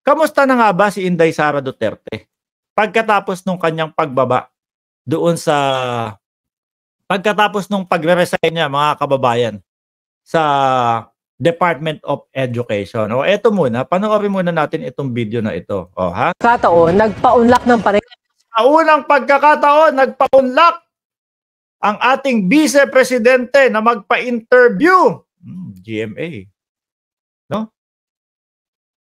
Kamusta na nga ba si Inday Sara Duterte? Pagkatapos nung kanyang pagbaba doon sa pagkatapos nung pagre-resign niya mga kababayan sa Department of Education. O eto muna, panoorin muna natin itong video na ito. O ha? Kataon, nagpaunlak ng Sa unang pagkakataon, nagpaunlak ang ating Vice Presidente na magpa-interview. GMA. No?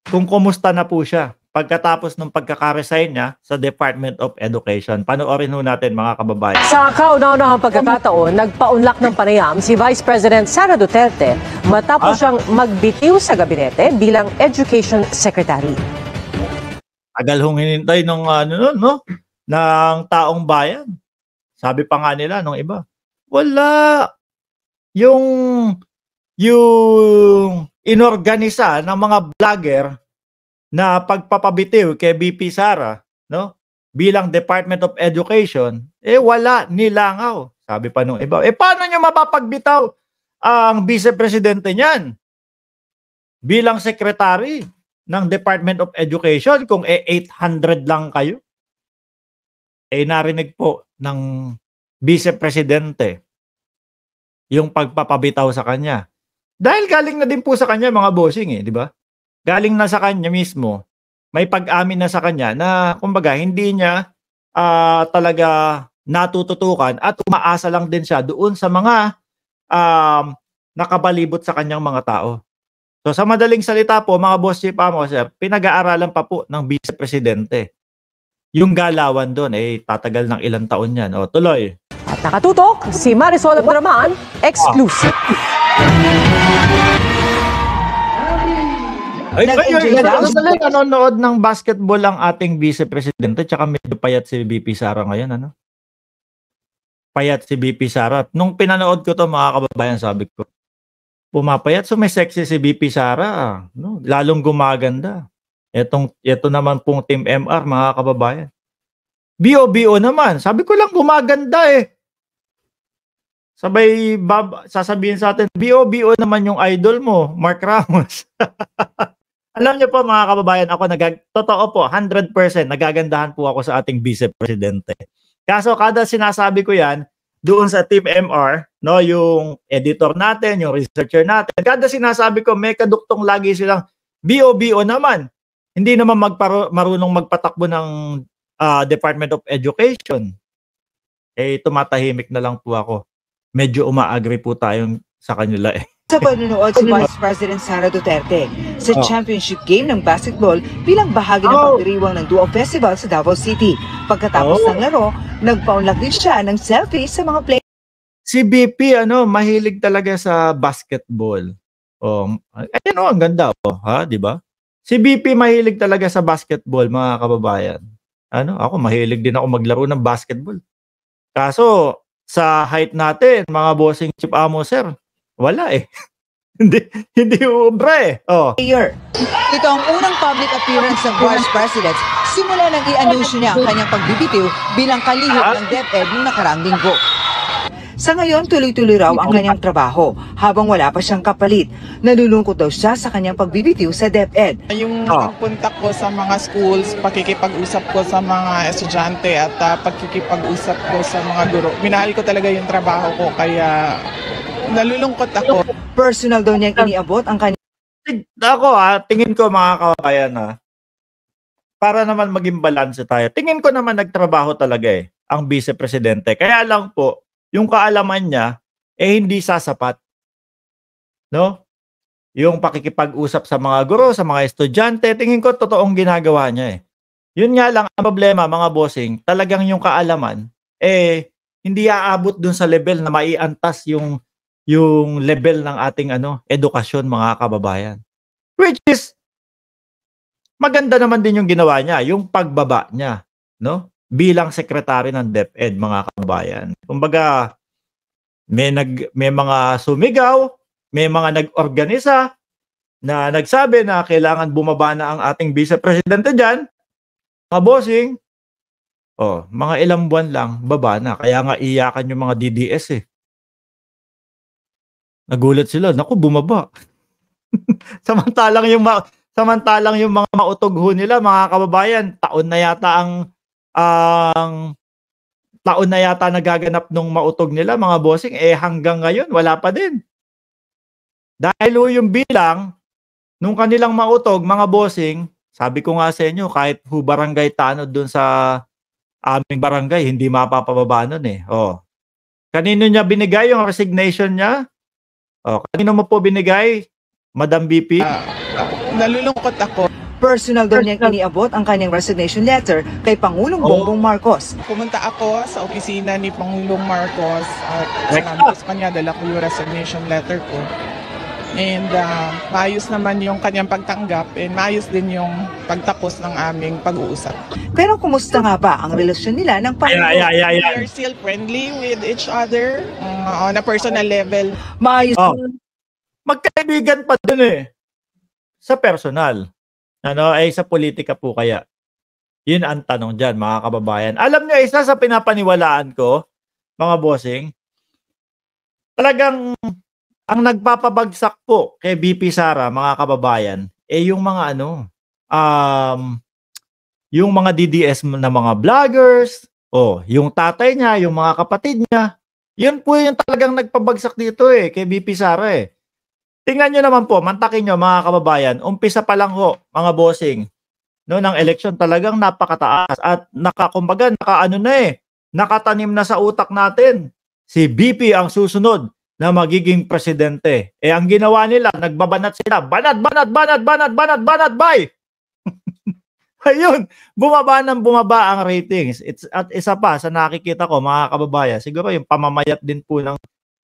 Kung kumusta na po siya pagkatapos ng pagkaka-resign niya sa Department of Education. Panoorin ho natin mga kababayan. Sa kauna-unahang pagkakataon, nagpaunlak ng panayam si Vice President Sara Duterte matapos siyang magbitiw sa gabinete bilang Education Secretary. Tagal hong hinintay ng ng taong bayan. Sabi pa nga nila nung iba, wala yung inorganisa ng mga vlogger na pagpapabitiw kay VP Sara, no? Bilang Department of Education, wala, nilangaw. Sabi pa nung iba, paano nyo mapapagbitaw ang Vice Presidente niyan bilang Secretary ng Department of Education kung 800 lang kayo? Narinig po ng Vice Presidente yung pagpapabitaw sa kanya. Dahil galing na din po sa kanya mga bossing di ba? Galing na sa kanya mismo, may pag-amin na sa kanya na kumbaga hindi niya talaga natututukan at umaasa lang din siya doon sa mga nakabalibot sa kanyang mga tao. So sa madaling salita po mga boss chief sir, pinag-aaralan pa po ng Vice Presidente. Yung galawan doon tatagal ng ilang taon yan. O tuloy. At nakatutok si Marisol Abduraman, exclusive. Nanonood ng basketball ang ating Vice Presidente tsaka medyo payat si VP Sara ngayon, ano? Payat si VP Sara. Nung pinanood ko to mga kababayan, sabi ko, pumapayat. So may sexy si VP Sara, no? Lalong gumaganda. Ito naman pong Team MR, mga kababayan. BO naman. Sabi ko lang gumaganda Sabay sasabihin sa atin, BO naman yung idol mo, Mark Ramos. Alam niyo po mga kababayan, totoo po, 100% nagagandahan po ako sa ating Vice Presidente. Kaso kada sinasabi ko yan, doon sa Team MR, no, yung editor natin, yung researcher natin, kada sinasabi ko, may kaduktong lagi silang BO naman. Hindi naman marunong magpatakbo ng Department of Education. Tumatahimik na lang po ako. Medyo umaagree po tayong sa kanila Sa panunood si Vice President Sara Duterte sa championship game ng basketball bilang bahagi ng pagdiriwang ng Duo Festival sa Davao City. Pagkatapos ng laro, nagpaunlak din siya ng selfie sa mga players. Si BP, mahilig talaga sa basketball. Ang ganda di ba? Si BP mahilig talaga sa basketball, mga kababayan. Ako mahilig din ako maglaro ng basketball. Kaso sa height natin, mga bossing chief sir, wala hindi ubra Ito ang unang public appearance ng Vice President simula nang i-anunsyo niya ang kanyang pagbibitiw bilang kalihim ng DepEd noong nakaraang linggo. Sa ngayon, tuloy-tuloy raw ang kanyang trabaho habang wala pa siyang kapalit. Nalulungkot daw siya sa kanyang pagbibitiw sa DepEd. Yung pagpunta ko sa mga schools, pakikipag-usap ko sa mga estudyante at pagkikipag-usap ko sa mga guro. Minahal ko talaga yung trabaho ko kaya nalulungkot ako. Personal daw niyang iniabot ang kanyang... Tingin ko mga kababayan para naman maging balanse tayo. Tingin ko naman nagtrabaho talaga ang Vice Presidente. Kaya lang po, yung kaalaman niya, hindi sasapat. No? Yung pakikipag-usap sa mga guro, sa mga estudyante, tingin ko totoong ginagawa niya Yun nga lang, ang problema, mga bossing, talagang yung kaalaman, hindi aabot dun sa level na maiantas yung level ng ating edukasyon, mga kababayan. Which is, maganda naman din yung ginawa niya, yung pagbaba niya, no? Bilang sekretary ng DepEd, mga kababayan. Kumbaga, may mga sumigaw, may mga nag-organisa na nagsabi na kailangan bumaba na ang ating Vice Presidente dyan. Mga bossing, mga ilang buwan lang, baba na. Kaya nga iyakan yung mga DDS Nagulat sila, naku, bumaba. Samantalang Samantalang yung mga mautog ho nila, mga kababayan, taon na yata nagaganap nung mautog nila, mga bossing, hanggang ngayon wala pa din. Dahil ho yung bilang nung kanilang mautog, mga bossing, sabi ko nga sa inyo, kahit ho barangay tanod dun sa aming barangay, hindi mapapababa nun eh. Oh. Kanino niya binigay yung resignation niya? Oh, kanino mo po binigay, Madam BP? Nalulungkot ako. Personal daw niyang iniabot ang kanyang resignation letter kay Pangulong Bongbong Marcos. Pumunta ako sa opisina ni Pangulong Marcos at sinabi ko sa kanya, dala ko yung resignation letter ko. And maayos naman yung kanyang pagtanggap and maayos din yung pagtapos ng aming pag-uusap. Pero kumusta nga ba ang relasyon nila ng Pangulo? We are still friendly with each other on a personal level. Maayos Magkaibigan pa din eh. Sa personal. Sa politika po kaya. Yun ang tanong dyan, mga kababayan. Alam nyo, isa sa pinapaniwalaan ko, mga bossing, talagang ang nagpapabagsak po kay BP Sara, mga kababayan, yung mga yung mga DDS na mga vloggers, yung tatay niya, yung mga kapatid niya, yun po yung talagang nagpabagsak dito kay BP Sara Tingnan nyo naman po, mantakin nyo mga kababayan, umpisa pa lang ho, mga bossing, ng election talagang napakataas at nakatanim na sa utak natin. Si BP ang susunod na magiging presidente. Ang ginawa nila, nagbabanat sila, banat, bay! Ayun, bumaba ang ratings. At isa pa, sa nakikita ko, mga kababayan, siguro yung pamamayat din po ng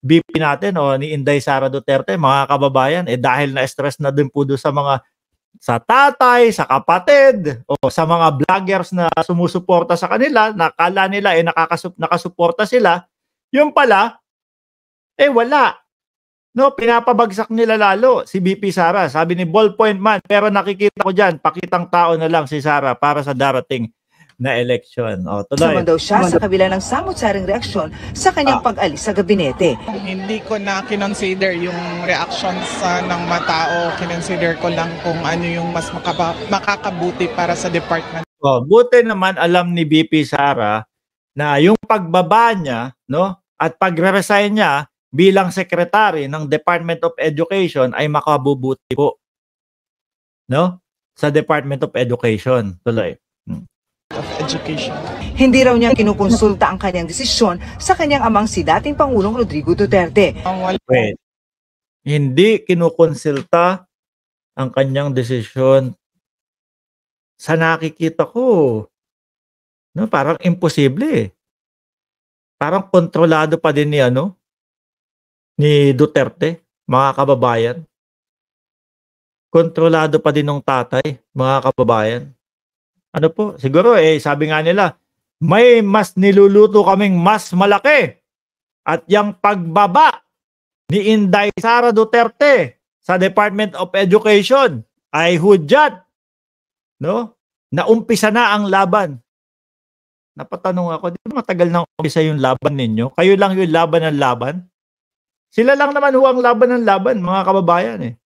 BP natin ni Inday Sara Duterte, mga kababayan, dahil na-stress na din po doon sa tatay, sa kapatid, sa mga vloggers na sumusuporta sa kanila, nakala nila nakasuporta sila, yung pala, wala. Pinapabagsak nila lalo si BP Sara. Sabi ni Ballpoint Man, pero nakikita ko dyan, pakitang tao na lang si Sara para sa darating na election. Tuloy. Daw siya sa kabila ng samot-saring reaksyon sa kanyang pag-alis sa gabinete. Hindi ko na kinonsider yung reactions ng mga tao. Kinonsider ko lang kung ano yung mas makakabuti para sa department. Buti naman alam ni BP Sara na yung pagbaba niya, at pagre-resign niya bilang secretary ng Department of Education ay makabubuti po. Sa Department of Education. Tuloy. Of education. Hindi raw niya kinukonsulta ang kanyang desisyon sa kanyang amang si dating Pangulong Rodrigo Duterte. Wait. Hindi kinukonsulta ang kanyang desisyon. Sa nakikita ko, parang imposible. Parang kontrolado pa din ni Duterte, mga kababayan. Kontrolado pa din ng tatay, mga kababayan. Siguro sabi nga nila, may mas niluluto kaming mas malaki. At yung pagbaba ni Inday Sara Duterte sa Department of Education ay hudyat. Naumpisa na ang laban. Napatanong ako, di ba matagal na umpisa yung laban ninyo? Kayo lang yung laban ng laban? Sila lang naman ang laban ng laban, mga kababayan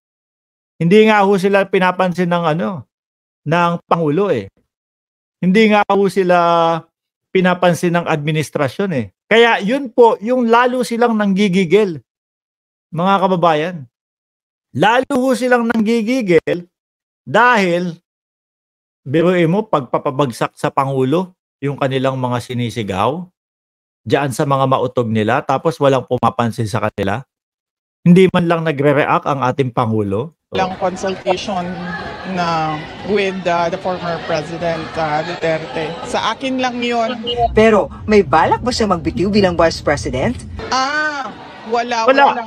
Hindi nga sila pinapansin ng Pangulo Hindi nga sila pinapansin ng administrasyon Kaya yun po, yung lalo silang nanggigigil, mga kababayan. Lalo silang nanggigigil dahil, biruin mo, pagpapabagsak sa Pangulo, yung kanilang mga sinisigaw, diyan sa mga mautog nila, tapos walang pumapansin sa kanila. Hindi man lang nagre-react ang ating Pangulo. Walang consultation with the former President Duterte. Sa akin lang yon. Pero may balak ba siya magbitiw bilang Vice President? Walang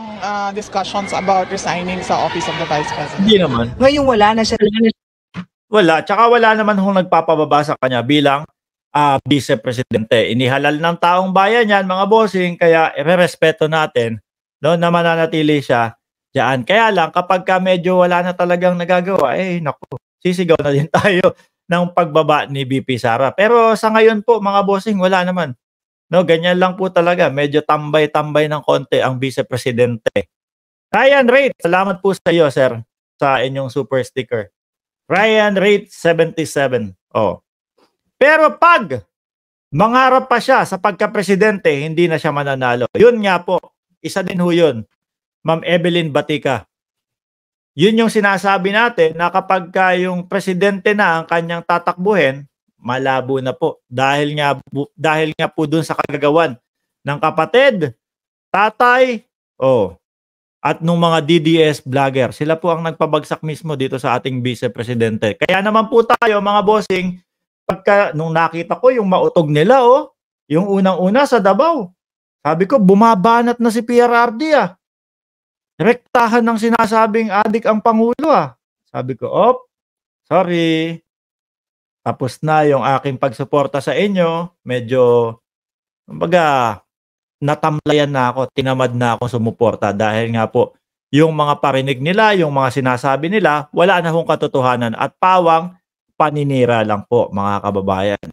discussions about resigning sa Office of the Vice President. Hindi naman. Ngayong wala na siya. Wala. Tsaka wala naman nagpapababa sa kanya bilang Vice Presidente. Inihalal ng taong bayan yan, mga bossing, kaya irerespeto natin na mananatili siya diyan. Kaya lang, kapag medyo wala na talagang nagagawa, sisigaw na din tayo ng pagbaba ni BP Sara. Pero sa ngayon po, mga bossing, wala naman. Ganyan lang po talaga. Medyo tambay-tambay ng konti ang Vice Presidente. Ryan Ray, salamat po sa iyo, sir, sa inyong super sticker. Ryan rate 77. Oh. Pero pag mangarap pa siya sa pagka-presidente, hindi na siya mananalo. Yun nga po, isa din ho yun, Ma'am Evelyn Batica. Yun yung sinasabi natin na kapag yung presidente na ang kanyang tatakbuhin, malabo na po. Dahil nga po dun sa kagagawan ng kapatid, tatay, at nung mga DDS vlogger. Sila po ang nagpabagsak mismo dito sa ating vice-presidente. Kaya naman po tayo mga bossing, nung nakita ko yung mautog nila, yung unang-una sa Davao, sabi ko, bumabanat na si PRRD Rektahan ng sinasabing adik ang Pangulo Sabi ko, sorry. Tapos na yung aking pagsuporta sa inyo. Medyo, kumbaga, natamlayan na ako, tinamad na ako sumuporta dahil nga po, yung mga parinig nila, yung mga sinasabi nila, wala na hong katotohanan at pawang paninira lang po mga kababayan.